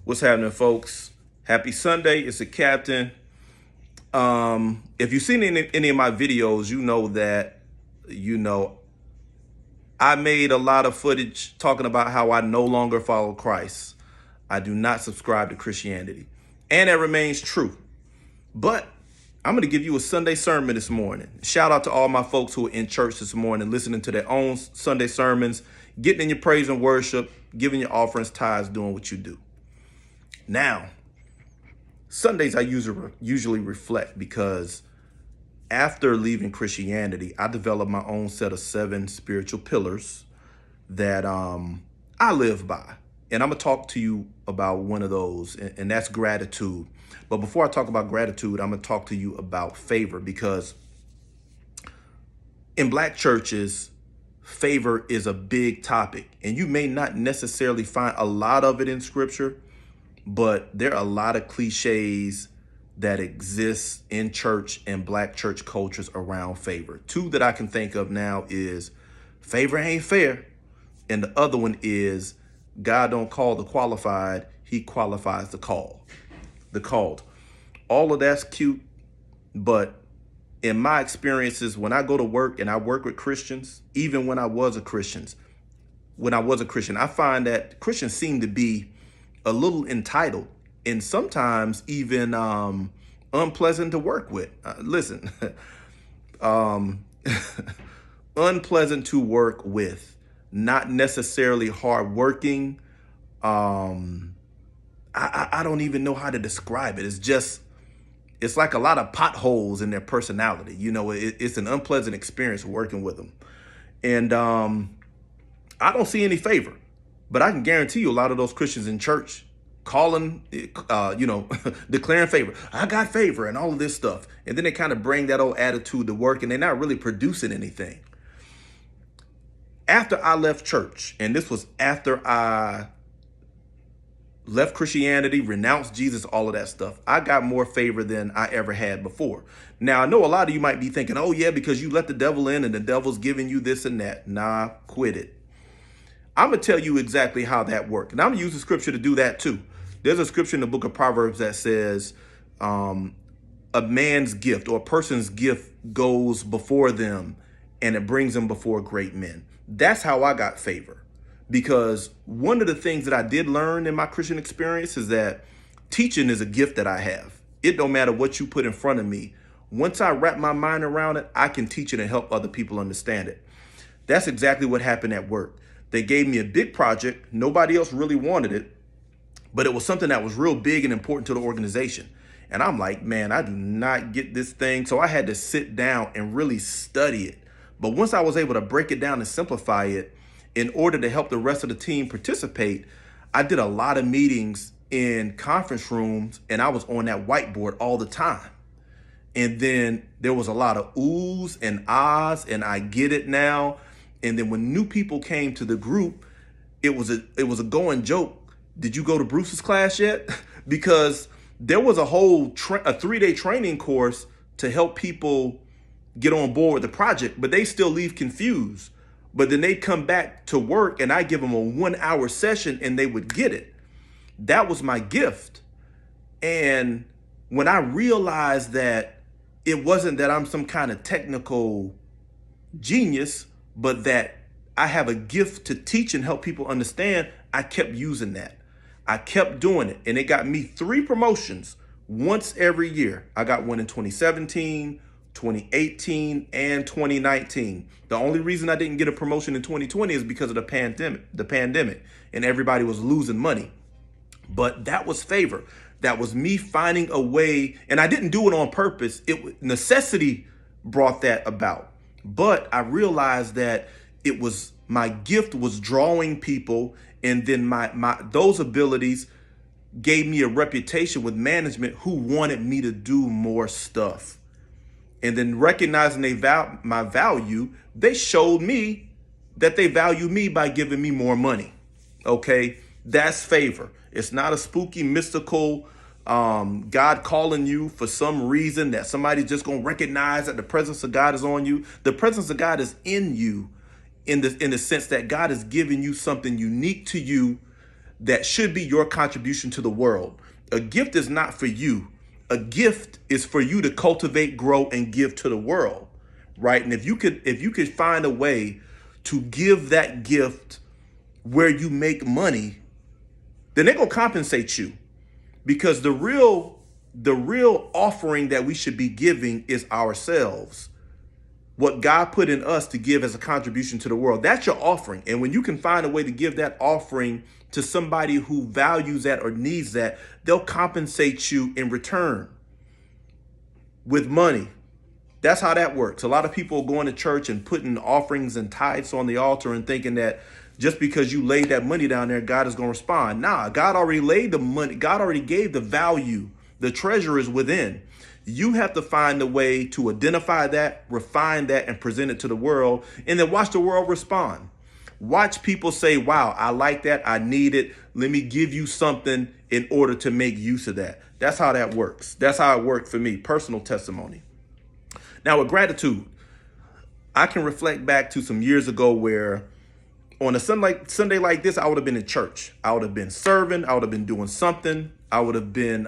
What's happening, folks? Happy Sunday. It's the captain. If you've seen any of my videos, you know that, you know, I made a lot of footage talking about how I no longer follow Christ. I do not subscribe to Christianity. And that remains true. But I'm going to give you a Sunday sermon this morning. Shout out to all my folks who are in church this morning, listening to their own Sunday sermons, getting in your praise and worship, giving your offerings, tithes, doing what you do. Now, Sundays I usually reflect because after leaving Christianity, I developed my own set of 7 spiritual pillars that I live by. And I'm going to talk to you about one of those, and that's gratitude. But before I talk about gratitude, I'm going to talk to you about favor, because in Black churches, favor is a big topic. And you may not necessarily find a lot of it in Scripture, but there are a lot of cliches that exist in church and Black church cultures around favor. 2 that I can think of now is favor ain't fair, and the other one is God don't call the qualified, he qualifies the called. All of that's cute, but in my experiences, when I go to work and I work with Christians, even when I was a Christian, I find that Christians seem to be a little entitled and sometimes even unpleasant to work with. Listen, unpleasant to work with, not necessarily hardworking. I don't even know how to describe it. It's like a lot of potholes in their personality. You know, it's an unpleasant experience working with them. And I don't see any favor, but I can guarantee you a lot of those Christians in church calling, declaring favor. I got favor and all of this stuff. And then they kind of bring that old attitude to work, and they're not really producing anything. After I left church, and this was after I left Christianity, renounced Jesus, all of that stuff, I got more favor than I ever had before. Now, I know a lot of you might be thinking, oh yeah, because you let the devil in and the devil's giving you this and that. Nah, quit it. I'm going to tell you exactly how that worked. And I'm going to use the scripture to do that too. There's a scripture in the book of Proverbs that says a man's gift or a person's gift goes before them and it brings them before great men. That's how I got favor. Because one of the things that I did learn in my Christian experience is that teaching is a gift that I have. It don't matter what you put in front of me. Once I wrap my mind around it, I can teach it and help other people understand it. That's exactly what happened at work. They gave me a big project. Nobody else really wanted it, but it was something that was real big and important to the organization. And I'm like, man, I do not get this thing. So I had to sit down and really study it. But once I was able to break it down and simplify it, in order to help the rest of the team participate, I did a lot of meetings in conference rooms, and I was on that whiteboard all the time. And then there was a lot of oohs and ahs, and I get it now. And then when new people came to the group, it was a going joke. Did you go to Bruce's class yet? Because there was a whole a 3-day training course to help people get on board with the project, but they still leave confused. But then they'd come back to work and I give them a 1-hour session and they would get it. That was my gift. And when I realized that it wasn't that I'm some kind of technical genius, but that I have a gift to teach and help people understand, I kept using that. I kept doing it. And it got me 3 promotions once every year. I got one in 2017, 2018, and 2019. The only reason I didn't get a promotion in 2020 is because of the pandemic, and everybody was losing money. But that was favor. That was me finding a way, and I didn't do it on purpose. Necessity brought that about. But I realized that it was my gift was drawing people, and then my those abilities gave me a reputation with management who wanted me to do more stuff. And then recognizing my value, they showed me that they value me by giving me more money. Okay, that's favor. It's not a spooky, mystical God calling you for some reason that somebody's just going to recognize that the presence of God is on you. The presence of God is in you in the sense that God has given you something unique to you that should be your contribution to the world. A gift is not for you. A gift is for you to cultivate, grow, and give to the world, right? And if you could find a way to give that gift where you make money, then they're gonna compensate you. Because the real offering that we should be giving is ourselves. What God put in us to give as a contribution to the world. That's your offering. And when you can find a way to give that offering to somebody who values that or needs that, they'll compensate you in return with money. That's how that works. A lot of people are going to church and putting offerings and tithes on the altar and thinking that just because you laid that money down there, God is going to respond. Nah, God already laid the money. God already gave the value. The treasure is within. You have to find a way to identify that, refine that, and present it to the world, and then watch the world respond. Watch people say, wow, I like that. I need it. Let me give you something in order to make use of that. That's how that works. That's how it worked for me. Personal testimony. Now, with gratitude, I can reflect back to some years ago where on a Sunday like this, I would have been in church. I would have been serving. I would have been doing something. I would have been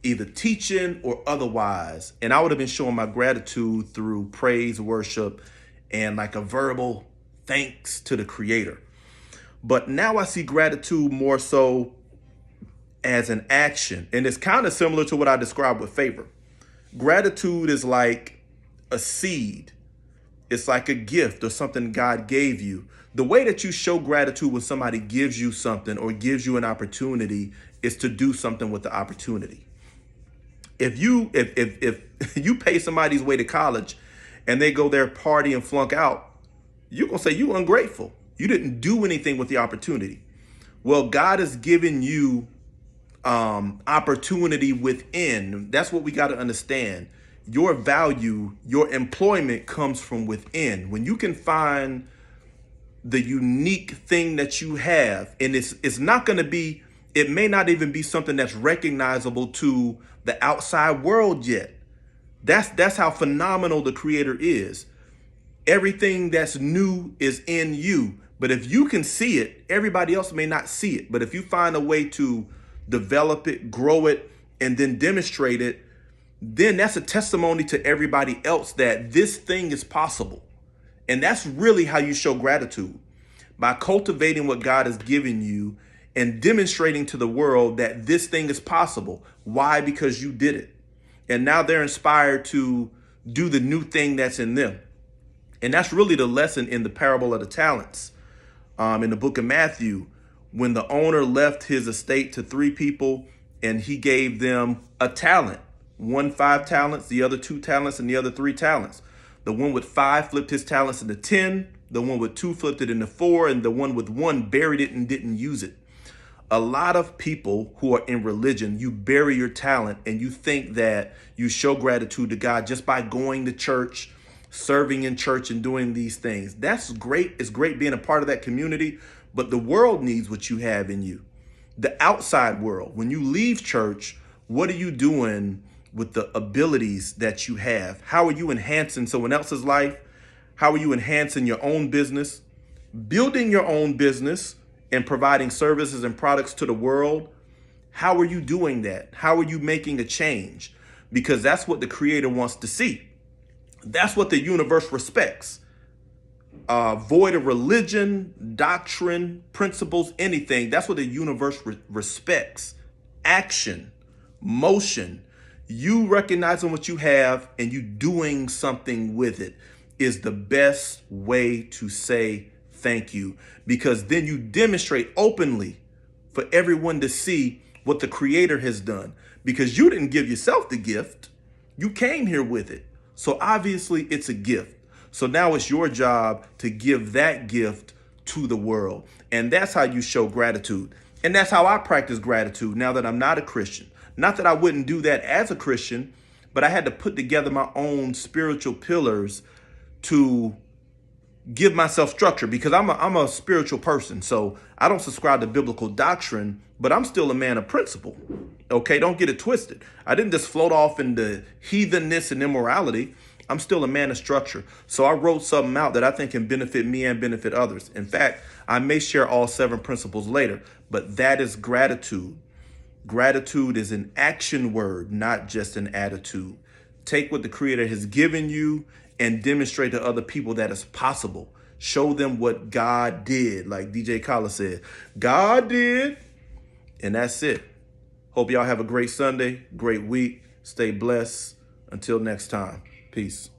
either teaching or otherwise. And I would have been showing my gratitude through praise, worship, and like a verbal thanks to the Creator. But now I see gratitude more so as an action. And it's kind of similar to what I described with favor. Gratitude is like a seed. It's like a gift or something God gave you. The way that you show gratitude when somebody gives you something or gives you an opportunity is to do something with the opportunity. If you pay somebody's way to college and they go there, party, and flunk out, you're going to say you ungrateful. You didn't do anything with the opportunity. Well, God has given you opportunity within. That's what we got to understand. Your value, your employment comes from within. When you can find the unique thing that you have, and it's not going to be, it may not even be something that's recognizable to the outside world yet. That's how phenomenal the Creator is. Everything that's new is in you. But if you can see it, everybody else may not see it. But if you find a way to develop it, grow it, and then demonstrate it, then that's a testimony to everybody else that this thing is possible. And that's really how you show gratitude, by cultivating what God has given you and demonstrating to the world that this thing is possible. Why? Because you did it. And now they're inspired to do the new thing that's in them. And that's really the lesson in the parable of the talents. In the book of Matthew, when the owner left his estate to 3 people and he gave them a talent, one 5 talents, the other 2 talents, and the other 3 talents. The one with 5 flipped his talents into 10. The one with 2 flipped it into 4. And the one with 1 buried it and didn't use it. A lot of people who are in religion, you bury your talent and you think that you show gratitude to God just by going to church, serving in church, and doing these things. That's great. It's great being a part of that community, but the world needs what you have in you. The outside world, when you leave church, what are you doing with the abilities that you have? How are you enhancing someone else's life? How are you enhancing your own business? Building your own business and providing services and products to the world. How are you doing that? How are you making a change? Because that's what the Creator wants to see. That's what the universe respects. Void of religion, doctrine, principles, anything. That's what the universe respects. Action, motion, you recognizing what you have and you doing something with it is the best way to say thank you, because then you demonstrate openly for everyone to see what the Creator has done, because you didn't give yourself the gift. You came here with it. So obviously it's a gift. So now it's your job to give that gift to the world. And that's how you show gratitude. And that's how I practice gratitude now that I'm not a Christian. Not that I wouldn't do that as a Christian, but I had to put together my own spiritual pillars to give myself structure, because I'm a spiritual person. So I don't subscribe to biblical doctrine, but I'm still a man of principle. Okay, don't get it twisted. I didn't just float off into heathenness and immorality. I'm still a man of structure. So I wrote something out that I think can benefit me and benefit others. In fact, I may share all 7 principles later, but that is gratitude. Gratitude is an action word, not just an attitude. Take what the Creator has given you and demonstrate to other people that it's possible. Show them what God did. Like DJ Khaled said, God did. And that's it. Hope y'all have a great Sunday, great week. Stay blessed. Until next time. Peace.